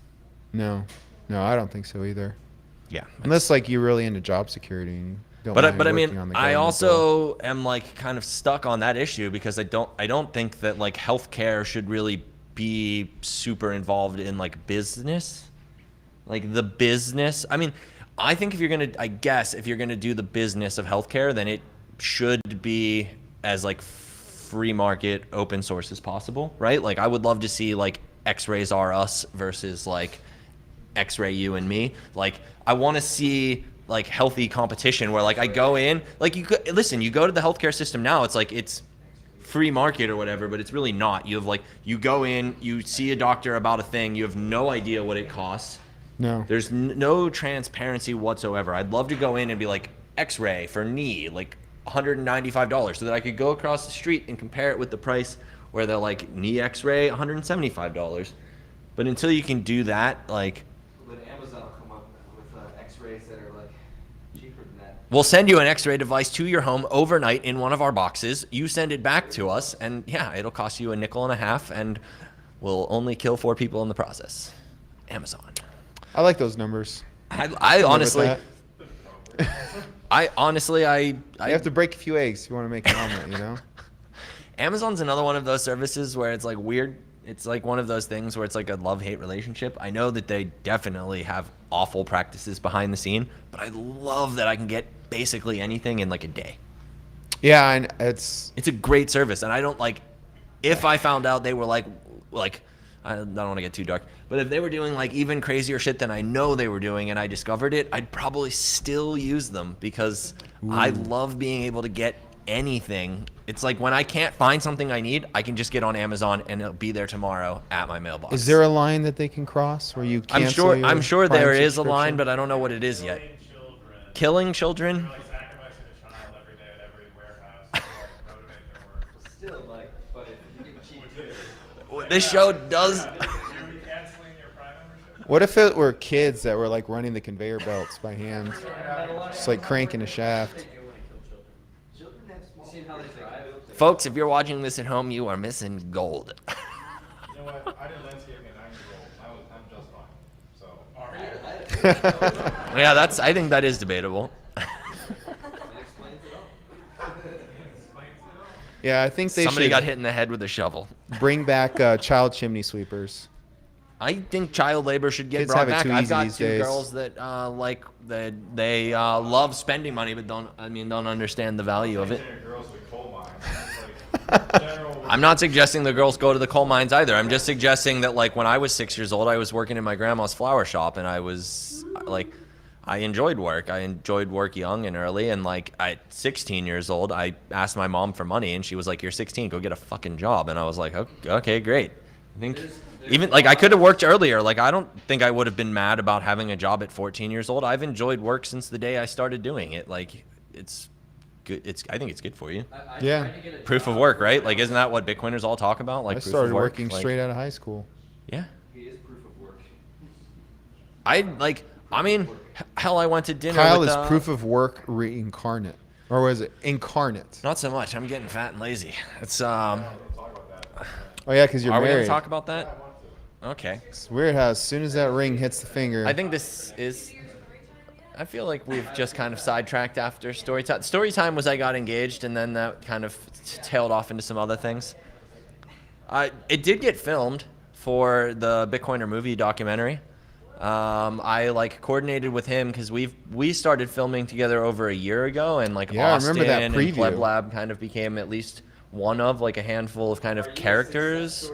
No, I don't think so either. Yeah. Unless like you're really into job security and you don't But mind I working mean, on the I government also am like kind of stuck on that issue because I don't think that like healthcare should really be super involved in like business, like the business. I mean, I think if you're gonna do the business of healthcare, then it should be as like free market, open source as possible, right? Like I would love to see like X-rays are us versus like X-ray you and me. Like I want to see like healthy competition where like I go in, like you go to the healthcare system now, it's like it's free market or whatever, but it's really not. You have like, you go in, you see a doctor about a thing, you have no idea what it costs. No. There's no transparency whatsoever. I'd love to go in and be like X-ray for knee, like $195 so that I could go across the street and compare it with the price where they're like knee X-ray, $175. But until you can do that, like, But Amazon will come up with X-rays that are like cheaper than that. we'll send you an X-ray device to your home overnight in one of our boxes. You send it back to us, and yeah, it'll cost you $0.50, and we'll only kill 4 people in the process. Amazon. I like those numbers. I honestly, that. You have to break a few eggs if you want to make an omelet, you know? Amazon's another one of those services where it's like weird. It's like one of those things where it's like a love-hate relationship. I know that they definitely have awful practices behind the scene, but I love that I can get basically anything in like a day. Yeah, and it's a great service, and I don't like. If I found out they were like I don't want to get too dark, but if they were doing like even crazier shit than I know they were doing, and I discovered it, I'd probably still use them because I love being able to get anything. It's like when I can't find something I need, I can just get on Amazon and it'll be there tomorrow at my mailbox. Is there a line that they can cross where you cancel I'm sure Prime there is a line, subscription? but I don't know what it is yet. Killing children. Killing children? They're like sacrificing a child every day at every warehouse to like motivate their work. Still, like, but if you get cheap. This show does. Are we canceling your Prime membership? What if it were kids that were like running the conveyor belts by hand, just like cranking a shaft? Children have small. Seen how they drive? Folks, if you're watching this at home, you are missing gold. You know what? I did landscaping at 9 years old. I'm just fine. So. All right. Yeah, I think that is debatable. That explains it all. Yeah, I think they Somebody should got hit in the head with a shovel. bring back child chimney sweepers. I think child labor should get Kids brought have it back. too I've easy got these two days. girls that they love spending money, but don't understand the value of it. Sending your girls to coal mines. It's like general. I'm not suggesting the girls go to the coal mines either. I'm just suggesting that like when I was 6 years old, I was working in my grandma's flower shop, and I was like, I enjoyed work. I enjoyed work young and early, and like at 16 years old, I asked my mom for money, and she was like, "You're 16, go get a fucking job." And I was like, "Okay, great." I think even like I could have worked earlier. Like I don't think I would have been mad about having a job at 14 years old. I've enjoyed work since the day I started doing it. Like it's good. I think it's good for you. I Yeah. tried to get a Proof of job work, right? Like isn't that what Bitcoiners all talk about? Like I proof started of work? working Like, straight out of high school. Yeah. He is proof of work. I mean, hell, I went to dinner. Kyle with, is proof of work reincarnate, or was it incarnate? Not so much. I'm getting fat and lazy. It's Oh yeah, because you're Are we married. gonna talk about that? Okay. It's weird how as soon as that ring hits the finger. I think this is. I feel like we've just kind of sidetracked after story time. Story time was I got engaged, and then that kind of tailed off into some other things. It did get filmed for the Bitcoiner movie documentary. I like coordinated with him because we started filming together over a year ago, and like Yeah, I Austin remember that and preview. PlebLab kind of became at least one of like a handful of kind of characters.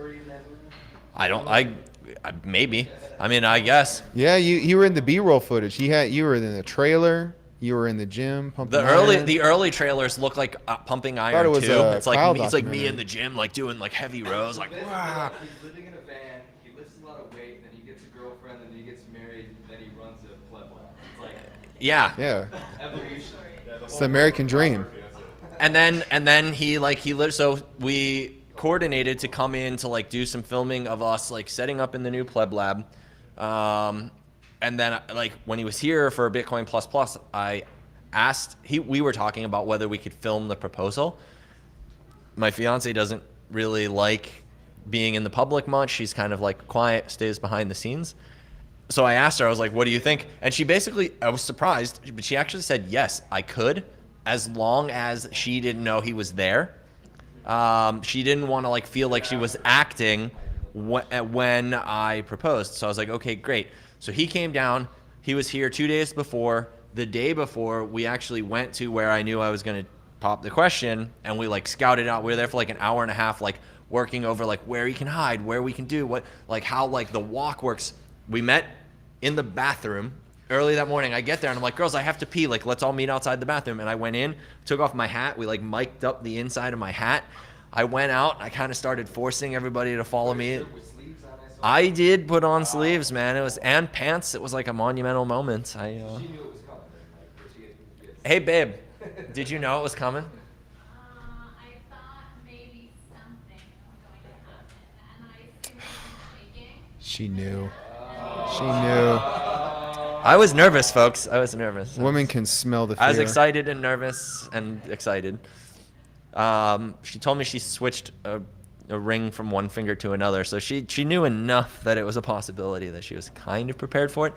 Maybe. I mean, I guess. Yeah, you were in the B-roll footage. You were in the trailer. You were in the gym pumping. The early trailers look like pumping iron it was too. a It's like Kyle it's like me documentary. in the gym, like doing like heavy rows, like. "Wah." He's living in a van, he lifts a lot of weight, then he gets a girlfriend, then he gets married, then he runs a PlebLab. It's like Yeah. Yeah, evolution. it's the American dream. And then he lived. So we coordinated to come in to like do some filming of us like setting up in the new PlebLab. And then like when he was here for Bitcoin Plus Plus, I asked we were talking about whether we could film the proposal. My fiance doesn't really like being in the public much. She's kind of like quiet, stays behind the scenes. So I asked her, I was like, what do you think? And she basically, I was surprised, but she actually said, yes, I could, as long as she didn't know he was there. She didn't want to like feel like she was acting when I proposed. So I was like, okay, great. So he came down. He was here 2 days before. The day before, we actually went to where I knew I was going to pop the question, and we like scouted out. We were there for like an hour and a half, like working over like where he can hide, where we can do what, like how like the walk works. We met in the bathroom early that morning. I get there and I'm like, girls, I have to pee. Like, let's all meet outside the bathroom. And I went in, took off my hat. We like mic'd up the inside of my hat. I went out. I kind of started forcing everybody to follow me. With sleeves on, I saw. I did put on sleeves, man. It was and pants. It was like a monumental moment. She knew it was coming. Like, where she gets. Hey, babe, did you know it was coming? I thought maybe something was going to happen, and I assumed shaking. She knew. She knew. I was nervous, folks. I was nervous. Women can smell the fear. I was excited and nervous and excited. She told me she switched a ring from one finger to another, so she knew enough that it was a possibility that she was kind of prepared for it,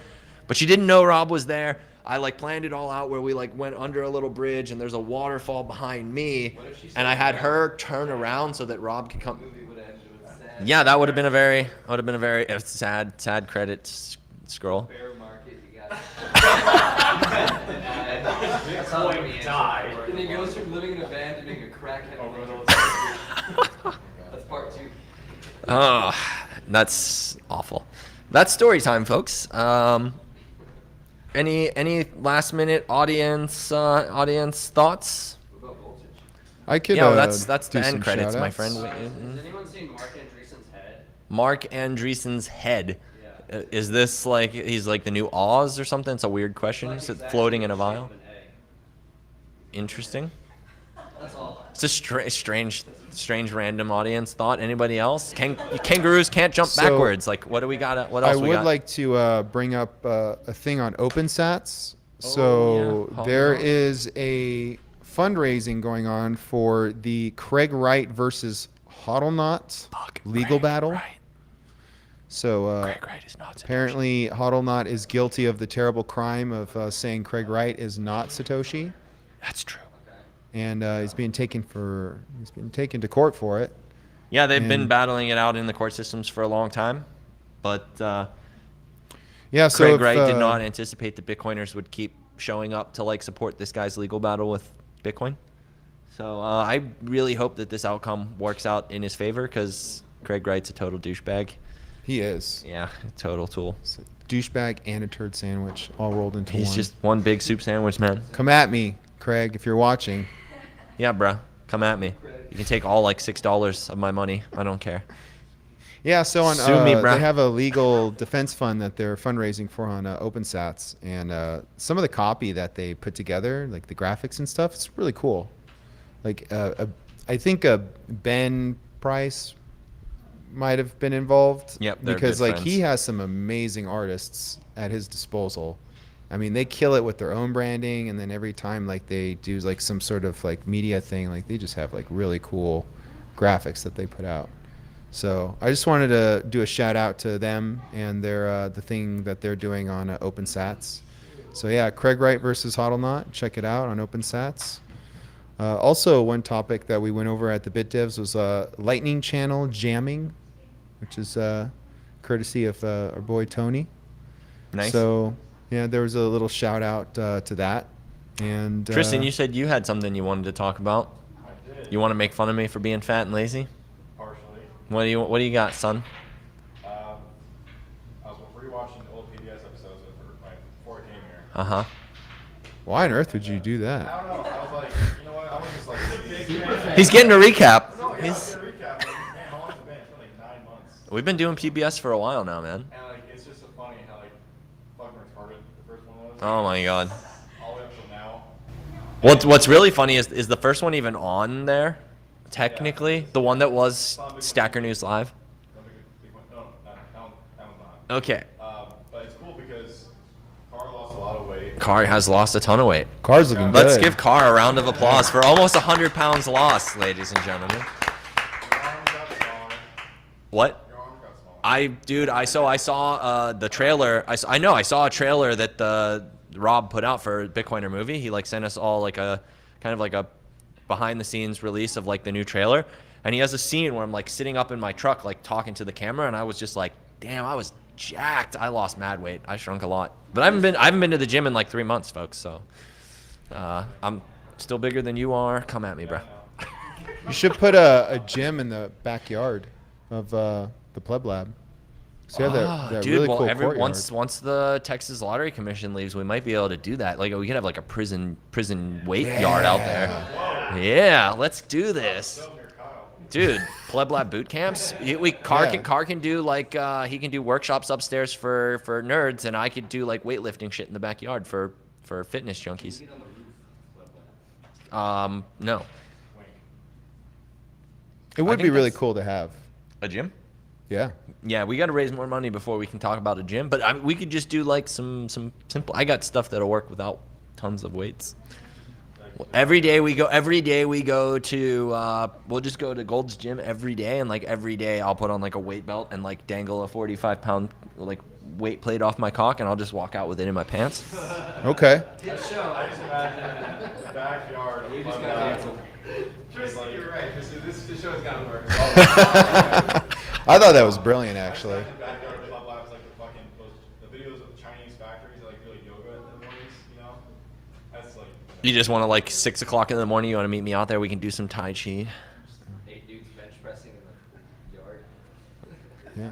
but she didn't know Rob was there. I like planned it all out where we like went under a little bridge and there's a waterfall behind me, and I had her turn around so that Rob could come. Movie would have ended with sad. Yeah, that would have been a very sad credit scroll. Bear market, you got it. That's how Bitcoin died. And he goes from living in a van to being a crackhead. That's part 2. Oh, that's awful. That's story time, folks. Any last minute audience thoughts? What about voltage? I could. Yeah, well, that's do the end some credits, my shout-outs. friend. Has anyone seen Mark Andreessen's head? Mark Andreessen's head. Yeah. Is this like he's like the new Oz or something? It's a weird question. Like Is it exactly floating in the a shape vial? of an egg. Interesting. That's all. It's a strange random audience thought. Anybody else? Kangaroos can't jump So, backwards. Like, what do we got? What else I we would got? like to bring up a thing on OpenSats. Oh, So yeah. there Hold on. is a fundraising going on for the Craig Wright versus HODLNOT legal battle. Right. So Craig Wright is not Satoshi. apparently HODLNOT is guilty of the terrible crime of saying Craig Wright is not Satoshi, That's true. and he's being taken to court for it. Yeah, they've been And- battling it out in the court systems for a long time, but Yeah, so Craig if, Wright did not anticipate that Bitcoiners would keep showing up to like support this guy's legal battle with Bitcoin. So I really hope that this outcome works out in his favor because Craig Wright's a total douchebag. He is. Yeah, total tool. It's a douchebag and a turd sandwich all rolled into He's one. just one big soup sandwich, man. Come at me, Craig, if you're watching. Yeah, bruh. Come at me. You can take all like $6 of my money. I don't care. Yeah, so on Sue me, bruh. they have a legal defense fund that they're fundraising for on OpenSats, and some of the copy that they put together, like the graphics and stuff, it's really cool. Like I think Ben Price might have been involved. Yep, they're because good like he friends. has some amazing artists at his disposal. I mean, they kill it with their own branding, and then every time like they do like some sort of like media thing, like they just have like really cool graphics that they put out. So I just wanted to do a shout out to them and their the thing that they're doing on OpenSats. So yeah, Craig Wright versus HODLNOT. Check it out on OpenSats. Also, one topic that we went over at the BitDevs was Lightning Channel jamming, which is courtesy of our boy Tony. Nice. So yeah, there was a little shout out to that. And Tristan, you said you had something you wanted to talk about. I did. You want to make fun of me for being fat and lazy? Partially. What do you got, son? I was rewatching the old PBS episodes before I came here. Uh-huh. why on earth would you do that? I don't know. I was like, you know what? I was just like, He's getting a recap. no, yeah, He's- I'll get a recap. But, man, how long has it been? It's been like 9 months. We've been doing PBS for a while now, man. And like, it's just so funny how like fucking retarded the first one was. Oh my god. All the way up till now. What's really funny is the first one even on there? Technically, the one that was Stacker News Live. No, that one's not. Okay. But it's cool because Carr lost a lot of weight. Carr has lost a ton of weight. Car's looking good. Let's give Carr a round of applause for almost 100 pounds lost, ladies and gentlemen. Your arm got smaller. What? Your arm got smaller. I saw the trailer. I saw a trailer that Rob put out for Bitcoiner movie. He like sent us all like a kind of like a behind the scenes release of like the new trailer, and he has a scene where I'm like sitting up in my truck like talking to the camera, and I was just like, damn, I was jacked. I lost mad weight. I shrunk a lot, but I haven't been to the gym in like 3 months, folks. So I'm still bigger than you are. Come at me, bro. You should put a gym in the backyard of the PlebLab. So you have that Dude, really well, cool courtyard. once the Texas Lottery Commission leaves, we might be able to do that. Like, we could have like a prison weight yard out there. Yeah, let's do this, dude. PlebLab boot camps. Carr can do like he can do workshops upstairs for nerds, and I could do like weightlifting shit in the backyard for fitness junkies. No, It would think be really that's- cool to have. a gym. Yeah. Yeah, we got to raise more money before we can talk about a gym. But we could just do like some simple. I got stuff that'll work without tons of weights. Every day we go to. We'll just go to Gold's Gym every day, and like every day I'll put on like a weight belt and like dangle a 45-pound like weight plate off my cock, and I'll just walk out with it in my pants. Okay. I just imagine the backyard of PlebLab. Tristan, you're right. This show's gotta work. I thought that was brilliant, actually. The backyard of PlebLab is like the videos of the Chinese factories that like do like yoga in the mornings, you know? That's like, You just want to like 6 o'clock in the morning. You want to meet me out there? We can do some Tai Chi. 8 dudes bench pressing in the yard. Yeah.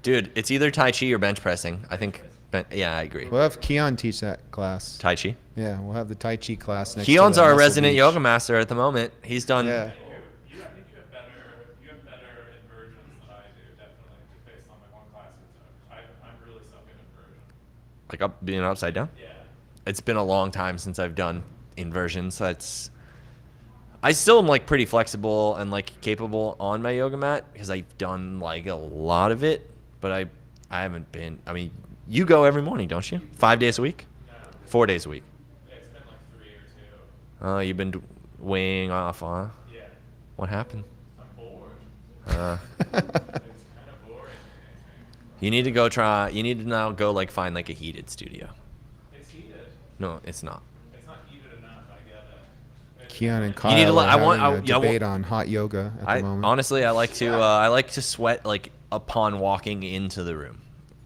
Dude, it's either Tai Chi or bench pressing. I think But yeah, I agree. We'll have Keon teach that class. Tai Chi. Yeah, we'll have the Tai Chi class next. Keon's to the our Muscle resident Beach. yoga master at the moment. He's done. Yeah. I think you have better inversions than I do, definitely, just based on my one class we took. I'm really stuck in inversion. Like being upside down. Yeah. It's been a long time since I've done inversions. I still am like pretty flexible and like capable on my yoga mat because I've done like a lot of it, but I haven't been. I mean, you go every morning, don't you? 5 days a week, 4 days a week. It's been like 3 or 2. Oh, you've been weighing off, huh? Yeah. What happened? I'm bored. Uh, It's kind of boring. you need to go try. You need to now go like find like a heated studio. It's heated. No, it's not. It's not heated enough, I get it. Keon and You Kyle need to are let- I want- having I- a yeah, I want- debate on hot yoga at the moment. Honestly, I like to sweat like upon walking into the room.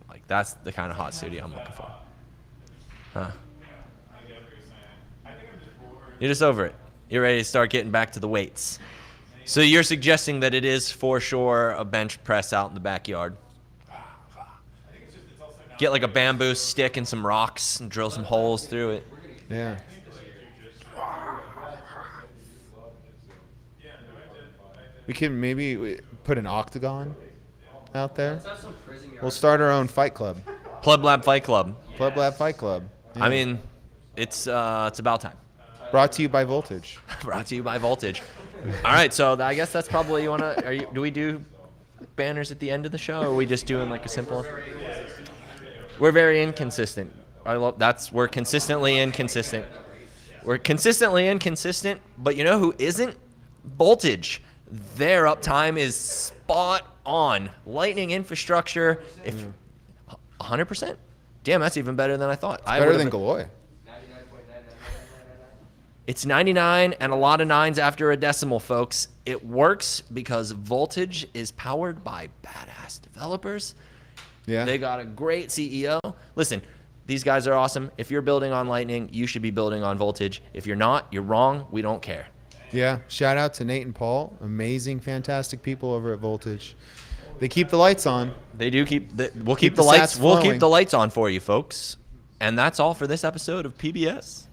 Like that's the kind of hot studio I'm looking for. Huh? I get what you're saying. I think I'm just bored. You're just over it. You're ready to start getting back to the weights. So you're suggesting that it is for sure a bench press out in the backyard. It's also not Get like a bamboo stick and some rocks and drill some holes through it. Yeah. We can maybe put an octagon out there. Let's have some prison yard. We'll start our own fight club. PlebLab Fight Club. PlebLab Fight Club. I Yeah. mean, it's about time. Brought to you by Voltage. Brought to you by Voltage. All right, so I guess that's probably you wanna. Do we do banners at the end of the show, or are we just doing like a simple? We're very inconsistent. We're consistently inconsistent. We're consistently inconsistent, but you know who isn't? Voltage. Their uptime is spot on. Lightning infrastructure, if 100%. Damn, that's even better than I thought. Better than Galoy. It's 99 and a lot of nines after a decimal, folks. It works because Voltage is powered by badass developers. Yeah. They got a great CEO. Listen, these guys are awesome. If you're building on Lightning, you should be building on Voltage. If you're not, you're wrong. We don't care. Yeah. Shout out to Nate and Paul. Amazing, fantastic people over at Voltage. They keep the lights on. They do we'll keep the the lights. sats We'll flowing. keep the lights on for you, folks. And that's all for this episode of PBS.